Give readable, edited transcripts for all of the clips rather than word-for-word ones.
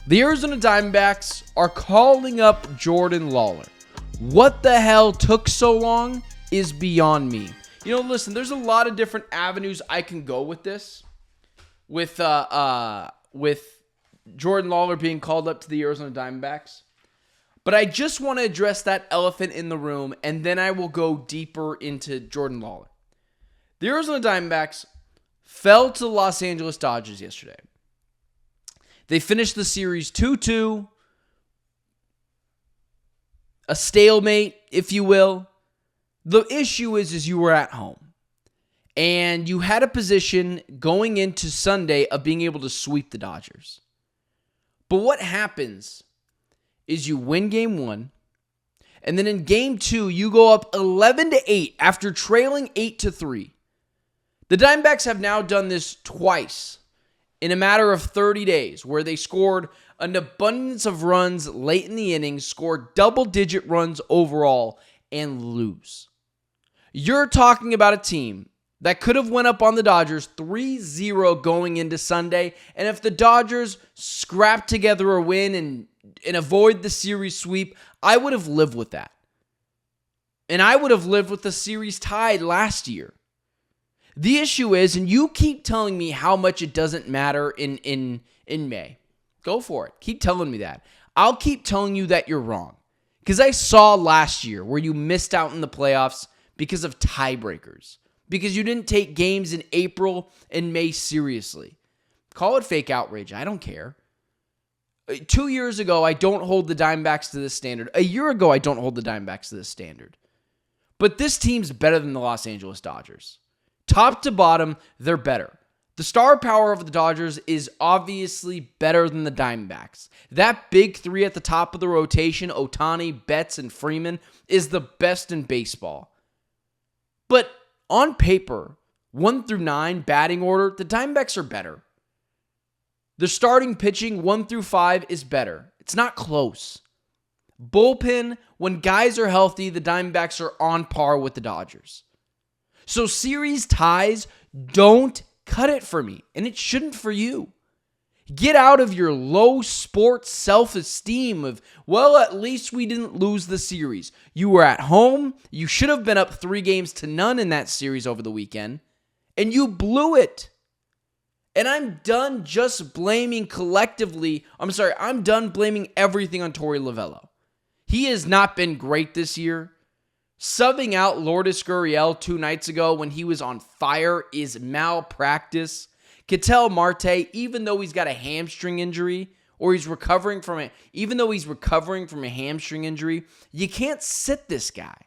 The Arizona Diamondbacks are calling up Jordan Lawler. What the hell took so long is beyond me. You know, listen, there's a lot of different avenues I can go with this. With Jordan Lawler being called up to the Arizona Diamondbacks. But I just want to address that elephant in the room, and then I will go deeper into Jordan Lawler. The Arizona Diamondbacks fell to the Los Angeles Dodgers yesterday. They finished the series 2-2, a stalemate, if you will. The issue is you were at home, and you had a position going into Sunday of being able to sweep the Dodgers. But what happens is you win game 1, and then in game 2, you go up 11-8 after trailing 8-3. The Diamondbacks have now done this twice in a matter of 30 days, where they scored an abundance of runs late in the innings, scored double-digit runs overall, and lose. You're talking about a team that could have went up on the Dodgers 3-0 going into Sunday, and if the Dodgers scrapped together a win and avoid the series sweep, I would have lived with that. And I would have lived with the series tied last year. The issue is, and you keep telling me how much it doesn't matter in May. Go for it. Keep telling me that. I'll keep telling you that you're wrong. Because I saw last year where you missed out in the playoffs because of tiebreakers. Because you didn't take games in April and May seriously. Call it fake outrage. I don't care. 2 years ago, I don't hold the Diamondbacks to this standard. A year ago, I don't hold the Diamondbacks to this standard. But this team's better than the Los Angeles Dodgers. Top to bottom, they're better. The star power of the Dodgers is obviously better than the Diamondbacks. That big three at the top of the rotation, Ohtani, Betts, and Freeman, is the best in baseball. But on paper, 1 through 9 batting order, the Diamondbacks are better. The starting pitching 1 through 5 is better. It's not close. Bullpen, when guys are healthy, the Diamondbacks are on par with the Dodgers. So series ties don't cut it for me, and it shouldn't for you. Get out of your low sports self-esteem of, well, at least we didn't lose the series. You were at home. You should have been up 3-0 in that series over the weekend, and you blew it. And I'm done just blaming I'm done blaming everything on Torey Lovullo. He has not been great this year. Subbing out Lourdes Gurriel 2 nights ago when he was on fire is malpractice. Ketel Marte, even though he's got a hamstring injury, or he's recovering from a hamstring injury, you can't sit this guy.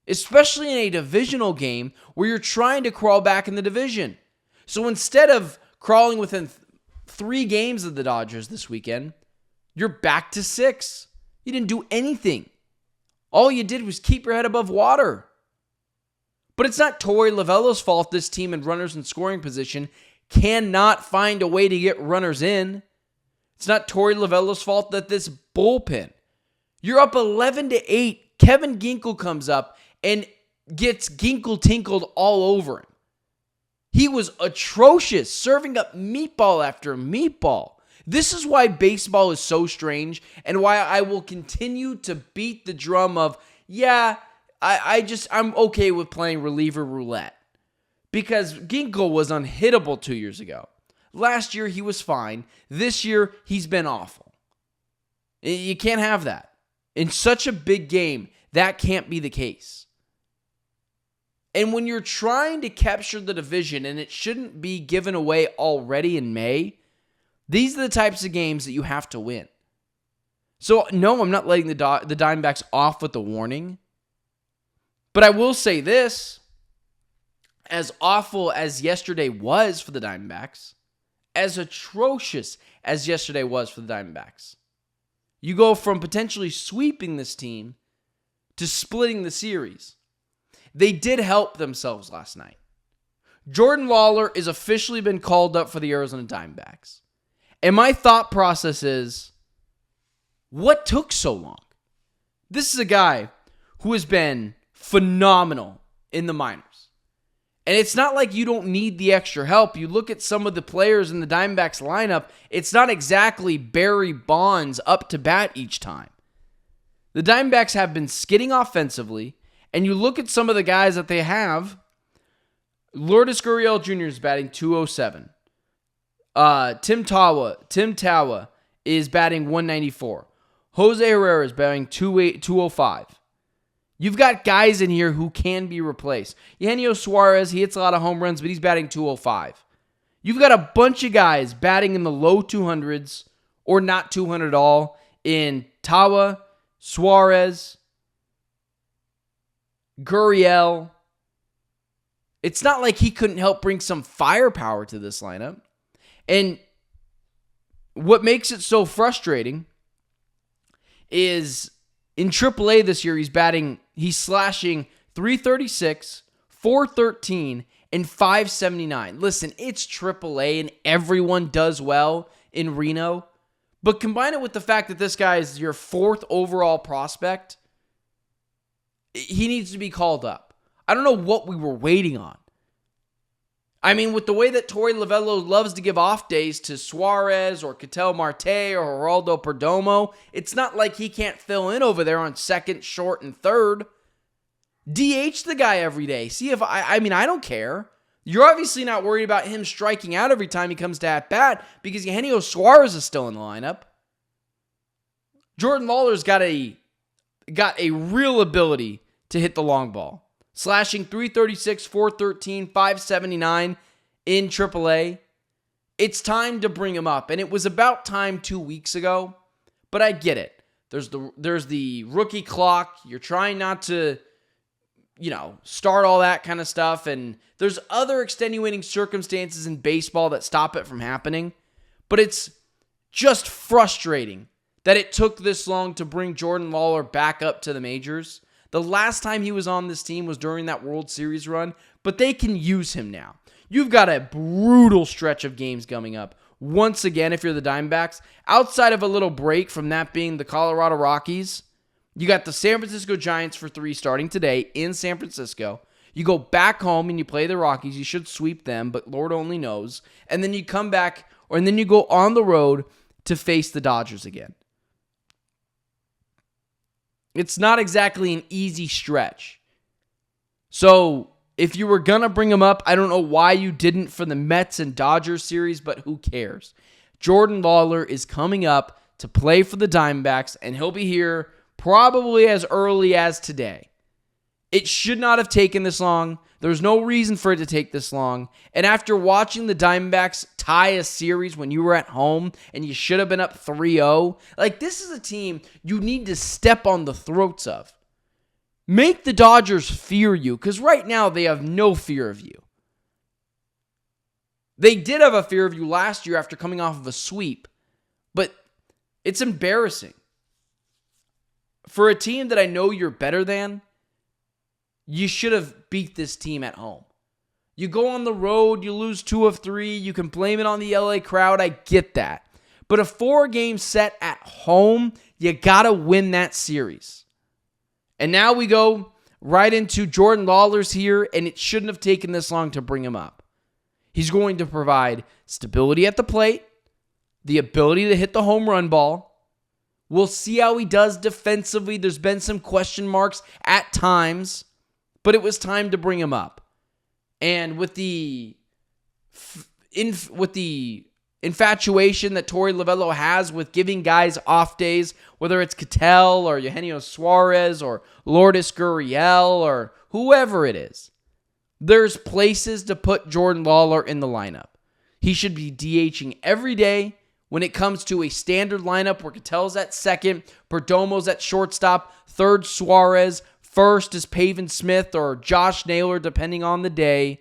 Especially in a divisional game where you're trying to crawl back in the division. So instead of crawling within 3 games of the Dodgers this weekend, you're back to 6. You didn't do anything. All you did was keep your head above water. But it's not Torey Lovullo's fault this team in runners in scoring position cannot find a way to get runners in. It's not Torey Lovullo's fault that this bullpen. You're up 11-8. Kevin Ginkel comes up and gets Ginkel tinkled all over him. He was atrocious, serving up meatball after meatball. This is why baseball is so strange and why I will continue to beat the drum of, I'm okay with playing reliever roulette. Because Ginkel was unhittable 2 years ago. Last year, he was fine. This year, he's been awful. You can't have that. In such a big game, that can't be the case. And when you're trying to capture the division and it shouldn't be given away already in May, these are the types of games that you have to win. So, no, I'm not letting the Diamondbacks off with a warning. But I will say this. As awful as yesterday was for the Diamondbacks, as atrocious as yesterday was for the Diamondbacks, you go from potentially sweeping this team to splitting the series. They did help themselves last night. Jordan Lawler is officially been called up for the Arizona Diamondbacks. And my thought process is, what took so long? This is a guy who has been phenomenal in the minors. And it's not like you don't need the extra help. You look at some of the players in the Diamondbacks lineup, it's not exactly Barry Bonds up to bat each time. The Diamondbacks have been skidding offensively, and you look at some of the guys that they have. Lourdes Gurriel Jr. is batting 207. Tim Tawa is batting 194. Jose Herrera is batting 205. You've got guys in here who can be replaced. Eugenio Suarez, he hits a lot of home runs, but he's batting 205. You've got a bunch of guys batting in the low 200s or not 200 at all in Tawa, Suarez, Gurriel. It's not like he couldn't help bring some firepower to this lineup. And what makes it so frustrating is in AAA this year, he's slashing 336, 413, and 579. Listen, it's AAA and everyone does well in Reno. But combine it with the fact that this guy is your 4th overall prospect, he needs to be called up. I don't know what we were waiting on. I mean, with the way that Torey Lovullo loves to give off days to Suarez or Ketel Marte or Geraldo Perdomo, it's not like he can't fill in over there on second, short, and third. DH the guy every day. See if I don't care. You're obviously not worried about him striking out every time he comes to at bat because Eugenio Suarez is still in the lineup. Jordan Lawler's got a real ability to hit the long ball. Slashing 336, 413, 579 in AAA. It's time to bring him up. And it was about time 2 weeks ago. But I get it. There's the rookie clock. You're trying not to, start all that kind of stuff. And there's other extenuating circumstances in baseball that stop it from happening. But it's just frustrating that it took this long to bring Jordan Lawler back up to the majors. The last time he was on this team was during that World Series run, but they can use him now. You've got a brutal stretch of games coming up. Once again, if you're the Diamondbacks, outside of a little break from that being the Colorado Rockies, you got the San Francisco Giants for 3 starting today in San Francisco. You go back home and you play the Rockies. You should sweep them, but Lord only knows. And then you come back, and then you go on the road to face the Dodgers again. It's not exactly an easy stretch. So, if you were going to bring him up, I don't know why you didn't for the Mets and Dodgers series, but who cares? Jordan Lawler is coming up to play for the Diamondbacks, and he'll be here probably as early as today. It should not have taken this long. There's no reason for it to take this long. And after watching the Diamondbacks tie a series when you were at home and you should have been up 3-0, this is a team you need to step on the throats of. Make the Dodgers fear you, because right now they have no fear of you. They did have a fear of you last year after coming off of a sweep, but it's embarrassing. For a team that I know you're better than, you should have beat this team at home. You go on the road, you lose 2 of 3, you can blame it on the LA crowd, I get that. But a 4-game set at home, you gotta win that series. And now we go right into Jordan Lawler's here, and it shouldn't have taken this long to bring him up. He's going to provide stability at the plate, the ability to hit the home run ball. We'll see how he does defensively. There's been some question marks at times. But it was time to bring him up. And with the infatuation that Torey Lovullo has with giving guys off days, whether it's Ketel or Eugenio Suarez or Lourdes Gurriel or whoever it is, there's places to put Jordan Lawler in the lineup. He should be DHing every day when it comes to a standard lineup where Ketel's at second, Perdomo's at shortstop, third Suarez, first is Pavin Smith or Josh Naylor, depending on the day.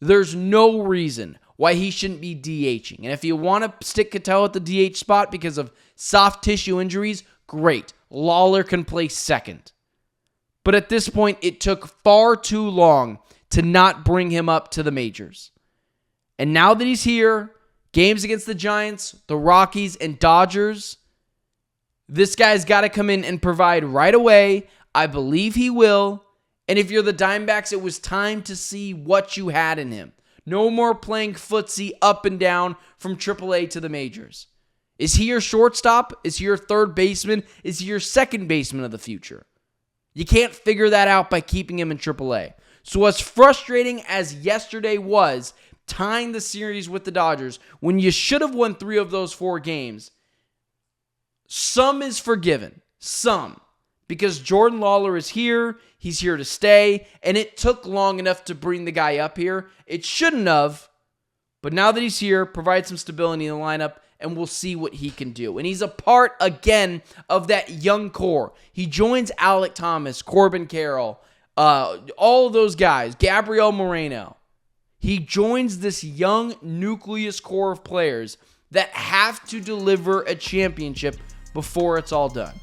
There's no reason why he shouldn't be DHing. And if you want to stick Ketel at the DH spot because of soft tissue injuries, great. Lawler can play second. But at this point, it took far too long to not bring him up to the majors. And now that he's here, games against the Giants, the Rockies, and Dodgers, this guy's got to come in and provide right away. I believe he will. And if you're the Diamondbacks, it was time to see what you had in him. No more playing footsie up and down from AAA to the majors. Is he your shortstop? Is he your third baseman? Is he your second baseman of the future? You can't figure that out by keeping him in AAA. So as frustrating as yesterday was, tying the series with the Dodgers, when you should have won 3 of those 4 games, some is forgiven. Some. Because Jordan Lawler is here, he's here to stay, and it took long enough to bring the guy up here. It shouldn't have, but now that he's here, provide some stability in the lineup, and we'll see what he can do. And he's a part, again, of that young core. He joins Alec Thomas, Corbin Carroll, all of those guys, Gabriel Moreno. He joins this young nucleus core of players that have to deliver a championship before it's all done.